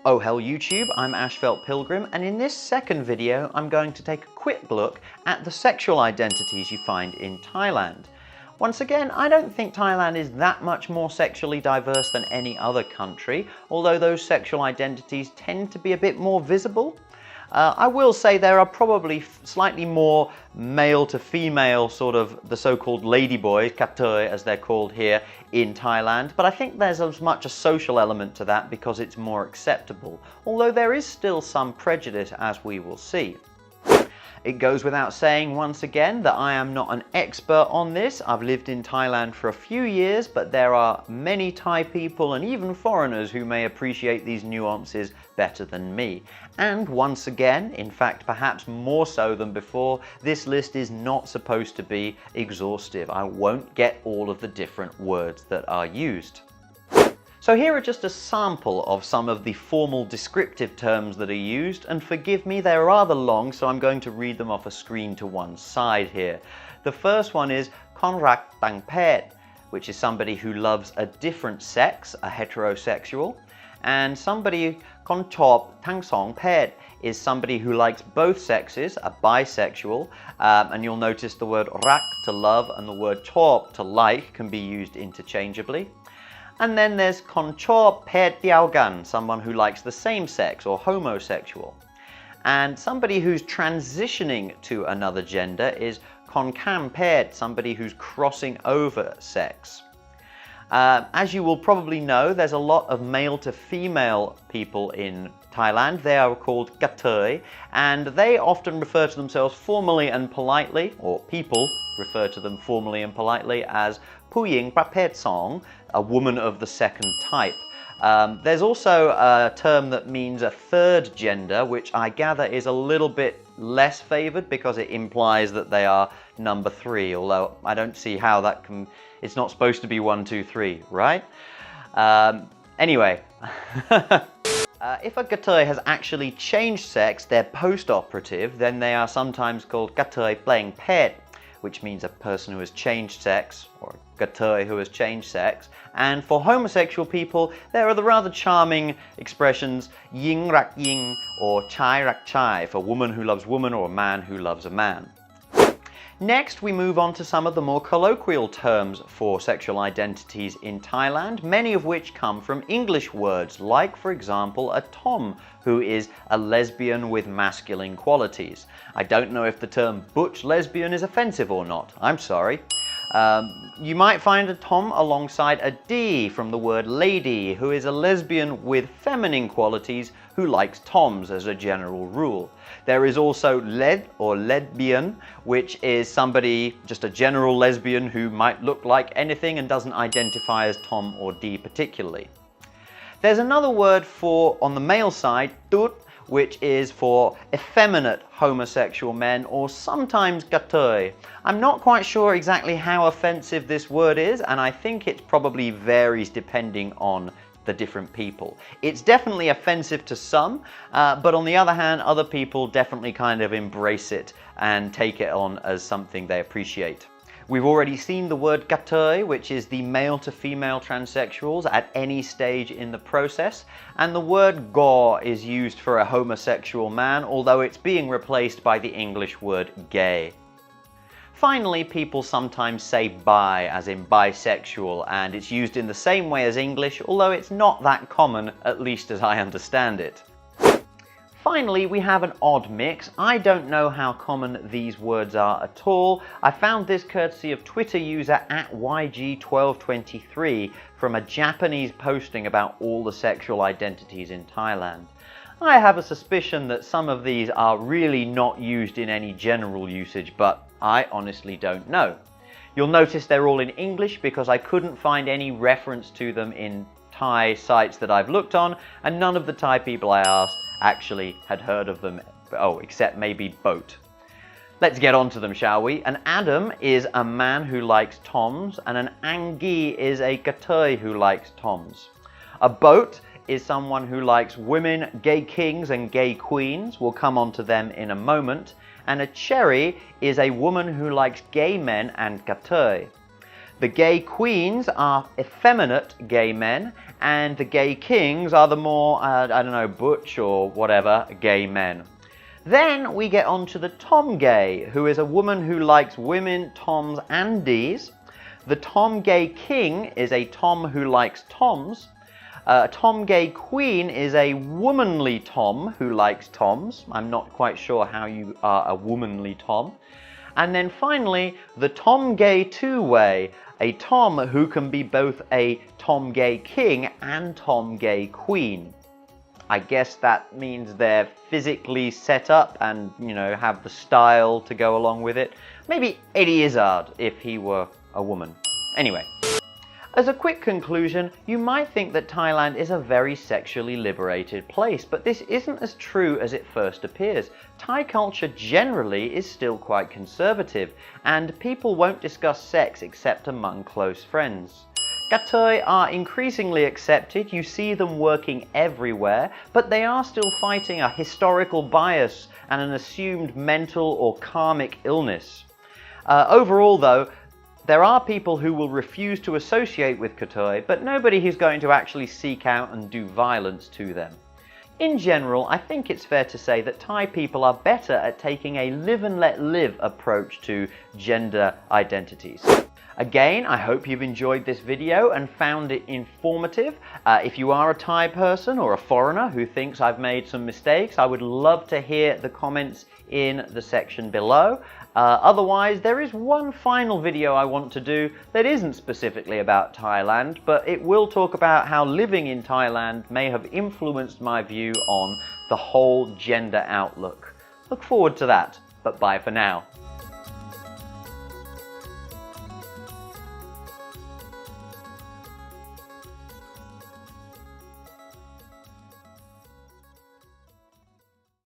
Oh hell YouTube, I'm Ashfelt Pilgrim, and in this second video I'm going to take a quick look at the sexual identities you find in Thailand. Once again, I don't think Thailand is that much more sexually diverse than any other country, although those sexual identities tend to be a bit more visible. I will say there are probably slightly more male to female, sort of the so-called ladyboys, katoi as they're called here in Thailand, but I think there's as much a social element to that because it's more acceptable, although there is still some prejudice, as we will see. It goes without saying once again that I am not an expert on this. I've lived in Thailand for a few years, but there are many Thai people and even foreigners who may appreciate these nuances better than me. And once again, in fact perhaps more so than before, this list is not supposed to be exhaustive. I won't get all of the different words that are used. So here are just a sample of some of the formal descriptive terms that are used, and forgive me, they're rather long, so I'm going to read them off a screen to one side here. The first one is konrak tang pet, which is somebody who loves a different sex, a heterosexual, and somebody konchop tang song pet is somebody who likes both sexes, a bisexual, and you'll notice the word rak to love and the word chop to like can be used interchangeably. And then there's konchop pet diaogan, someone who likes the same sex or homosexual. And somebody who's transitioning to another gender is konkam pet, somebody who's crossing over sex. As you will probably know, there's a lot of male to female people in Thailand. They are called katoi, and they often refer to themselves formally and politely, or people refer to them formally and politely as puying prapet song, a woman of the second type. There's also a term that means a third gender, which I gather is a little bit less favoured because it implies that they are number 3, although I don't see how that can... It's not supposed to be 1, 2, 3, right? Anyway, if a katoi has actually changed sex, they're post-operative, then they are sometimes called katoi playing pet, which means a person who has changed sex, or katoi who has changed sex. And for homosexual people, there are the rather charming expressions ying rak ying or chai rak chai for woman who loves woman or a man who loves a man. Next, we move on to some of the more colloquial terms for sexual identities in Thailand, many of which come from English words, like, for example, a tom, who is a lesbian with masculine qualities. I don't know if the term butch lesbian is offensive or not. I'm sorry. You might find a tom alongside a d from the word lady, who is a lesbian with feminine qualities who likes toms as a general rule. There is also led or lesbian, which is somebody, just a general lesbian who might look like anything and doesn't identify as tom or d particularly. There's another word for, on the male side, tut, which is for effeminate homosexual men, or sometimes katoi. I'm not quite sure exactly how offensive this word is, and I think it probably varies depending on the different people. It's definitely offensive to some, but on the other hand, other people definitely kind of embrace it and take it on as something they appreciate. We've already seen the word katoi, which is the male to female transsexuals at any stage in the process, and the word go is used for a homosexual man, although it's being replaced by the English word gay. Finally, people sometimes say bi, as in bisexual, and it's used in the same way as English, although it's not that common, at least as I understand it. Finally, we have an odd mix. I don't know how common these words are at all. I found this courtesy of Twitter user @YG1223 from a Japanese posting about all the sexual identities in Thailand. I have a suspicion that some of these are really not used in any general usage, but I honestly don't know. You'll notice they're all in English because I couldn't find any reference to them in Thai sites that I've looked on, and none of the Thai people I asked actually had heard of them, except maybe boat. Let's get on to them, shall we? An Adam is a man who likes toms, and an Angi is a katoi who likes toms. A boat is someone who likes women, gay kings and gay queens. We'll come on to them in a moment. And a cherry is a woman who likes gay men and katoi. The gay queens are effeminate gay men, and the gay kings are the more, I don't know, butch or whatever, gay men. Then we get on to the tom gay, who is a woman who likes women, toms, and Ds. The tom gay king is a tom who likes toms. A tom gay queen is a womanly tom who likes toms. I'm not quite sure how you are a womanly tom. And then finally, the tom gay two-way, a tom who can be both a tom gay king and tom gay queen. I guess that means they're physically set up and, have the style to go along with it. Maybe Eddie Izzard if he were a woman. Anyway, as a quick conclusion, you might think that Thailand is a very sexually liberated place, but this isn't as true as it first appears. Thai culture generally is still quite conservative, and people won't discuss sex except among close friends. Gatoi are increasingly accepted, you see them working everywhere, but they are still fighting a historical bias and an assumed mental or karmic illness. Overall though, there are people who will refuse to associate with Gatoi, but nobody who's going to actually seek out and do violence to them. In general, I think it's fair to say that Thai people are better at taking a live and let live approach to gender identities. Again, I hope you've enjoyed this video and found it informative. If you are a Thai person or a foreigner who thinks I've made some mistakes, I would love to hear the comments in the section below. Otherwise, there is one final video I want to do that isn't specifically about Thailand, but it will talk about how living in Thailand may have influenced my view on the whole gender outlook. Look forward to that, but bye for now.